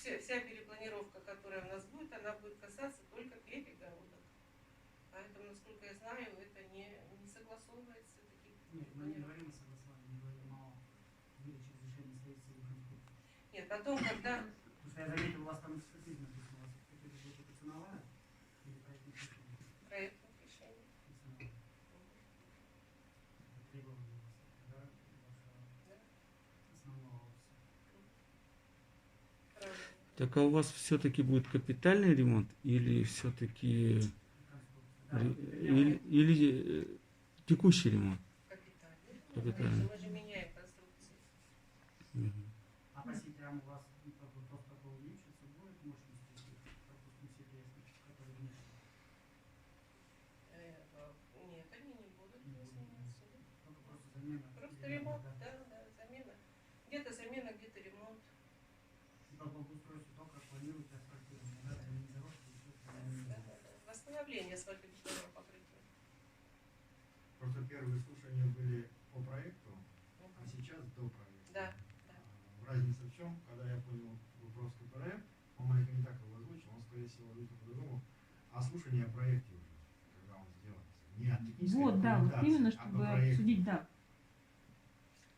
вся перепланировка, которая у нас будет, она будет касаться только перегородок. Поэтому, насколько я знаю, это не согласовывается. Нет, мы не говорим о согласовании, мы говорим о выдаче разрешения строительства и конструкции. Нет, потом, когда... Потому что я заметил, у вас там экспертиза написана, у вас экспертиза будет это ценовая или проектное решение? Проектное решение. Ценовая. Это требование у вас, да? Да. Основного офиса. Правильно. Так а у вас все-таки будет капитальный ремонт или все-таки или текущий ремонт? Капитальный. Мы же меняем конструкции. А по сетям у вас вопрос такой увеличится, будет мощности, допустим, сети, которые внешние? Нет, они не будут изменяться. Просто замена. Просто ремонт, да, замена. Где-то замена, где-то ремонт. По благоустройству только планируете асфальтирование, да, не дорожки, Да. Восстановление асфальтобетонного покрытия. Просто первые слушания были по проекту, а сейчас до проекта. Да. Разница в чем, когда я понял вопрос КПРФ, он маленько не так его озвучил, он, скорее всего, озвучил по-другому, а слушание о проекте уже, когда он сделается. Не от технической вот, да, вот именно, чтобы обсудить, да.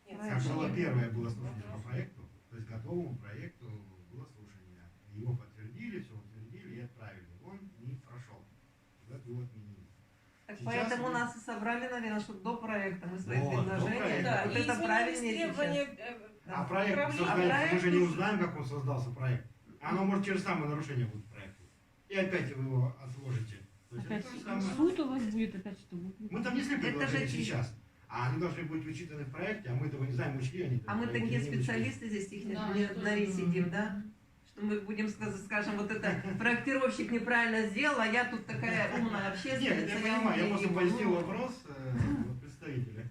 Нет, Как было первое было слушание по проекту, то есть готовому проекту было слушание. Его подтвердили, все утвердили и отправили. Он не прошел. Вот его отменили. Так Сейчас поэтому мы... нас и собрали, наверное, чтобы до проекта мы свои Вот, предложения. Да, Вот и это правильнее требования. А проект создается, мы же не узнаем, как он создался проект. Оно может через самое нарушение будет проекта. И опять вы его отложите. То есть Опять это то же самое. суд у вас будет, опять что будет. Мы там несли Это предложения же сейчас. А они должны быть учитаны в проекте, а мы этого не знаем, учли они. А мы такие специалисты здесь технические сидим, да? Что мы будем, скажем, вот это проектировщик неправильно сделал, а я тут такая умная общественница. Нет, я понимаю, я просто пояснил вопрос представителя.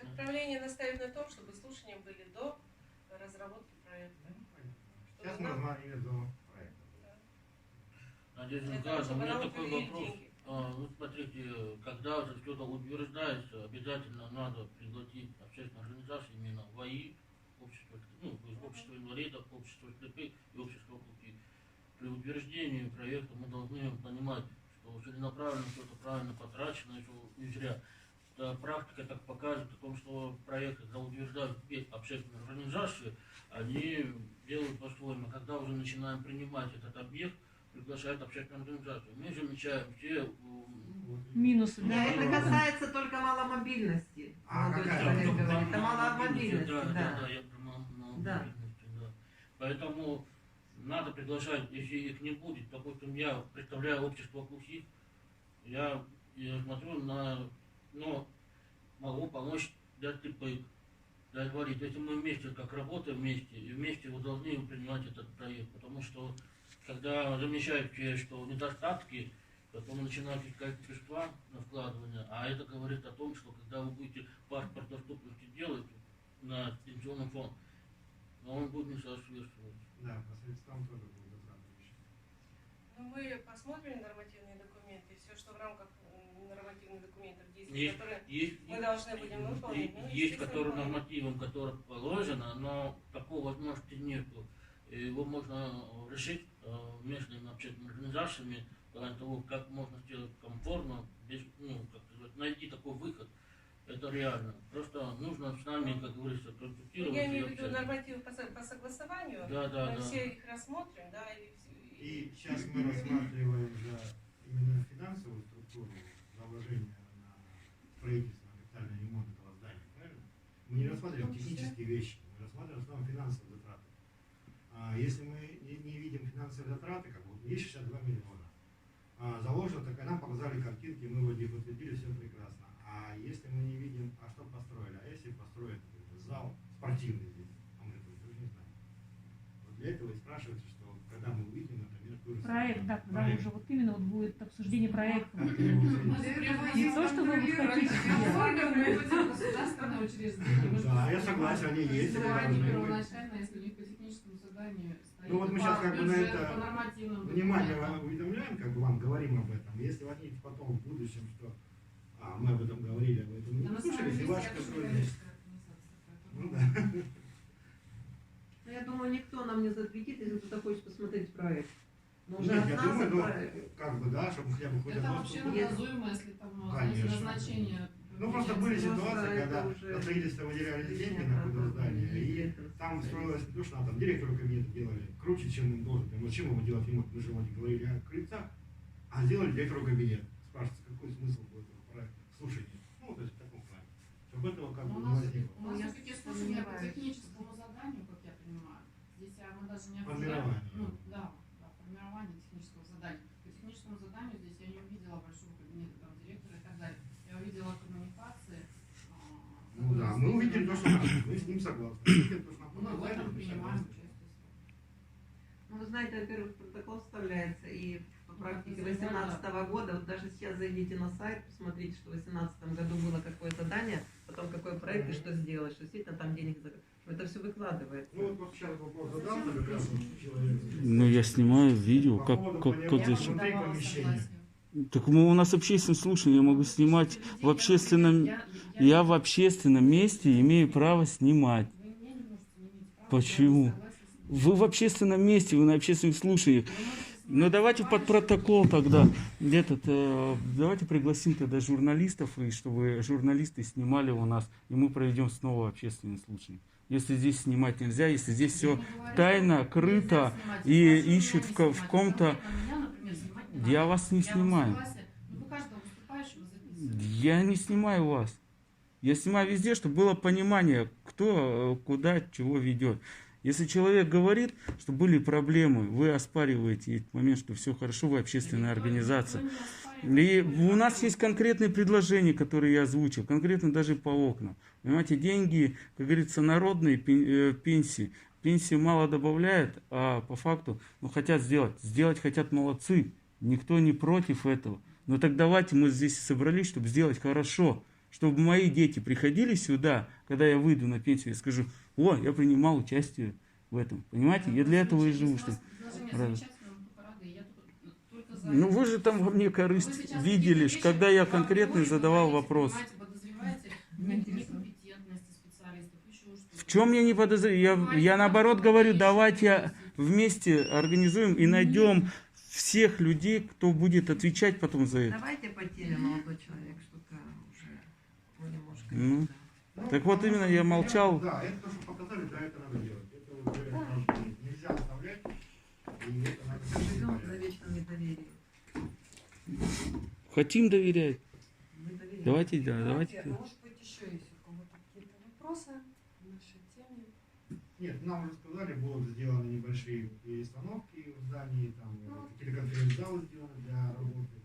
Отправление наставит на том, чтобы слушания были до разработки проекта. Сейчас мы разговариваем до проекта. Надежда Николаевна, у меня такой вопрос. Ну, смотрите, когда же что-то утверждается, обязательно надо пригласить общественные организации, именно ВАИ, общество инвалидов, общество слепых и общество глухих. При утверждении проекта мы должны понимать, что целенаправленно что-то правильно потрачено, что не зря. Практика так покажет о том, что проекты, когда утверждают общественные организации, они делают по-своему. Когда уже начинаем принимать этот объект, приглашают общественную организацию. Мы замечаем все минусы. Да, это касается только маломобильности. Это маломобильности, да. Я про маломобильности, да. Поэтому надо приглашать, если их не будет. Допустим, я представляю общество глухих, я смотрю но могу помочь для слепых, для инвалидов. Если мы вместе как работаем вместе, и вместе вы должны принимать этот проект, потому что когда замечаете, что недостатки, потом начинают искать средства на вкладывание, а это говорит о том, что когда вы будете паспорт доступности делать на пенсионный фонд, он будет не соответствовать. Да, по средствам тоже будет затраты. Ну, мы посмотрим нормативные документы, все, что в рамках нормативных документов действий, которые мы должны будем выполнить. Есть которые нормативом, которые положено, но такой возможности нету. Его можно решить местными общественными организациями, в плане того, как можно сделать комфортно, без, найти такой выход. Это реально. Просто нужно с нами, как говорится, консультироваться. Я имею в виду нормативы по согласованию. Да. Мы все их рассмотрим, да. И сейчас мы рассматриваем именно финансовую структуру заложения на строительство, на капитальный ремонт этого здания, правильно? Мы не рассматриваем технические вещи, мы рассматриваем в основном финансовые затраты. Если мы не видим финансовые затраты, как вот есть 62 миллиона, заложено, так нам показали картинки, мы вроде их утвердили, все прекрасно. А если мы не видим, а что построили? А если построить зал спортивный здесь, а мы этого тоже не знаем. Вот для этого и спрашивается, что когда мы увидим, например, проект, да, когда уже вот именно вот будет обсуждение проекта. Не то, что вы хотите. Государственное учреждение. Да, я согласен, они есть. Первоначально, если у них по техническому заданию стоит. Ну вот мы сейчас как бы на это внимание вам уведомляем, как бы вам говорим об этом. Если возникнет потом в будущем, что мы об этом говорили, об этом не послушали, и ваши контрольные. Ну, я думаю, никто нам не запретит, если кто-то хочет посмотреть проект. Но уже Нет, от я нас думаю, от ну, проекта. как бы, да, чтобы хотя бы какой-то Это вообще доступ. наказуемо, если там, знаете, Конечно. назначение. Ну, просто были Просто ситуации, это когда уже на строительство выделяли деньги лишняя на какое-то проблема. здание, и там строилось не то, что там директору кабинета делали круче, чем им должен. Ну, чем ему делать ремонт? Мы же вроде говорили о крыльцах, а сделали директору кабинета. Спрашивается, какой смысл будет этого проекта? Слушайте, ну, то есть в таком плане. Чтобы этого как Но бы у не нас возникло. все-таки слушания по сомневаюсь. техническому заданию, как я понимаю. Здесь мы даже не обсуждаем. Формирование. Ну, да, формирование технического задания. По техническому заданию здесь я не увидела большого кабинета там, директора и так далее. Я увидела коммуникации. Ну да, мы увидели то, что надо, мы с ним согласны. Мы увидели то, что Мы надо, в этом мы принимаем согласны. участие. Ну, вы знаете, во-первых, протокол вставляется, и по практике Ну, 2018 года, вот даже сейчас зайдите на сайт, посмотрите, что в 2018 году было какое задание, потом какой проект и что сделать, что действительно там денег это все выкладывается. Ну вот сейчас вопрос задал, как раз вот человек. Ну, я снимаю видео, По как, поводу как понимания зачем. внутри помещения. Так у нас общественное слушание, я могу снимать в общественном... Я в общественном месте имею право снимать. Почему? Вы в общественном месте, вы на общественных слушаниях. Ну давайте под протокол тогда. Давайте пригласим тогда журналистов, и чтобы журналисты снимали у нас, и мы проведем снова общественное слушание. Если здесь снимать нельзя, если здесь все тайно, крыто и ищут в ком-то... Я вас не снимаю. Я не снимаю вас. Я снимаю везде, чтобы было понимание, кто куда чего ведет. Если человек говорит, что были проблемы, вы оспариваете этот момент, что все хорошо, вы общественная организация. И у нас есть конкретные предложения, которые я озвучил, конкретно даже по окнам. Понимаете, деньги, как говорится, народные пенсии. Пенсии мало добавляют, а по факту хотят сделать. Сделать хотят молодцы. Никто не против этого. Но так давайте мы здесь собрались, чтобы сделать хорошо. Чтобы мои дети приходили сюда, когда я выйду на пенсию, я скажу: о, я принимал участие в этом. Понимаете? Я для этого и живу. Что... Ну вы же там во мне корысть видели, когда я конкретно задавал вопрос. В чем я не подозреваю? Я наоборот говорю, давайте вместе организуем и найдем всех людей, кто будет отвечать потом за это. Давайте потеряем, молодой человек, что-то уже немножко... Ну, так вот именно я молчал. Да, это то, что показали, да, это надо делать. Это уже нельзя оставлять, и это надо Живем делать. на вечном недоверии. Хотим доверять. Мы доверяем. Давайте, да, давайте. Может быть, еще есть у кого-то какие-то вопросы к нашей теме? Нет, нам уже сказали, будут сделаны небольшие перестановки в здании, там какие-то конференц-залы сделаны для работы.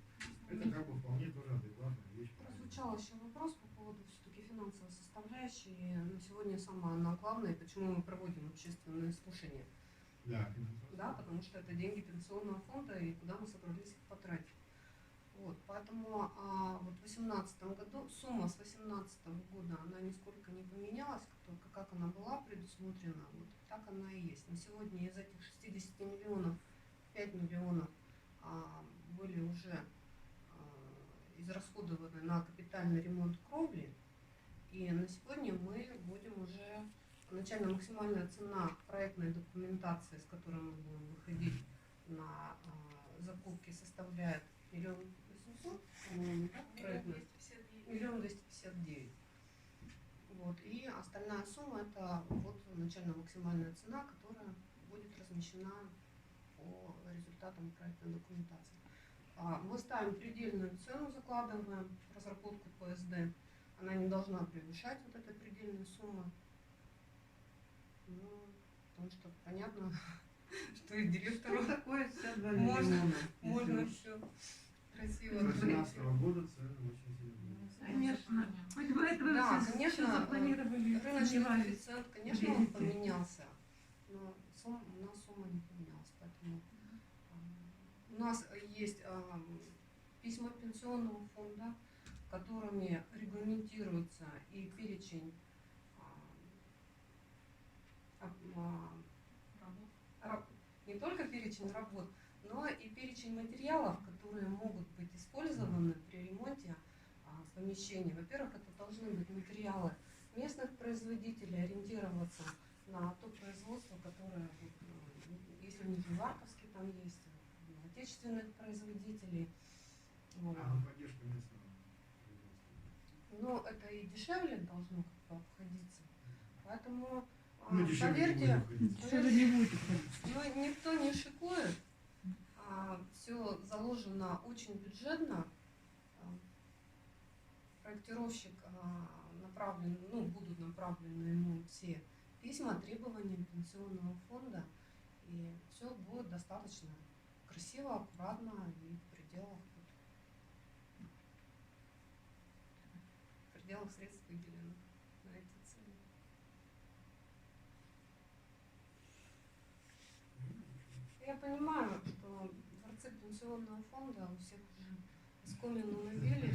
Это как бы вполне тоже адекватная вещь. Прозвучал еще вопрос по поводу все-таки финансовой составляющей. На сегодня самое она главное, почему мы проводим общественные слушания. Да, Да, потому что это деньги пенсионного фонда, и куда мы собрались их потратить. Вот, поэтому вот в 2018 году, сумма с 2018 года, она нисколько не поменялась, только как она была предусмотрена, вот так она и есть. На сегодня из этих 60 миллионов, 5 миллионов были уже израсходованы на капитальный ремонт кровли, и на сегодня мы будем уже, начальная максимальная цена проектной документации, с которой мы будем выходить на закупки, составляет 1 800 000, проектная, 1 259 000. Вот, и остальная сумма это вот начальная максимальная цена, которая будет размещена по результатам проектной документации. Мы ставим предельную цену, закладываем в разработку ПСД. Она не должна превышать вот этой предельной суммы. Ну, потому что понятно, что и директору Что такое 62 можно, миллиона? можно все красиво. с 2018 года цены очень сильно. Конечно. Хоть вы этого Да, всё конечно, запланировали. Рыночный сомневались. коэффициент, конечно, он Видите? поменялся, но у нас сумма не поменялась. Поэтому у нас есть письма пенсионного фонда, которыми регламентируется и перечень не только перечень работ, но и перечень материалов, которые могут быть использованы при ремонте помещений. Во-первых, это должны быть материалы местных производителей, ориентироваться на то производство, которое, вот, если у них Варковский там есть, отечественных производителей. Вот. Ну, поддержка местного производства. Но это и дешевле должно как бы обходиться. Поэтому, Ну, дешевле не поверьте, будет обходиться. Что же не будет обходиться? ну, никто не шикует. Все заложено очень бюджетно. Проектировщик направлен, ну, будут направлены ему все письма, требования пенсионного фонда. И все будет достаточно красиво, аккуратно и в пределах средств, выделенных на эти цели. Я понимаю, что дворцы пенсионного фонда у всех уже оскомину набили.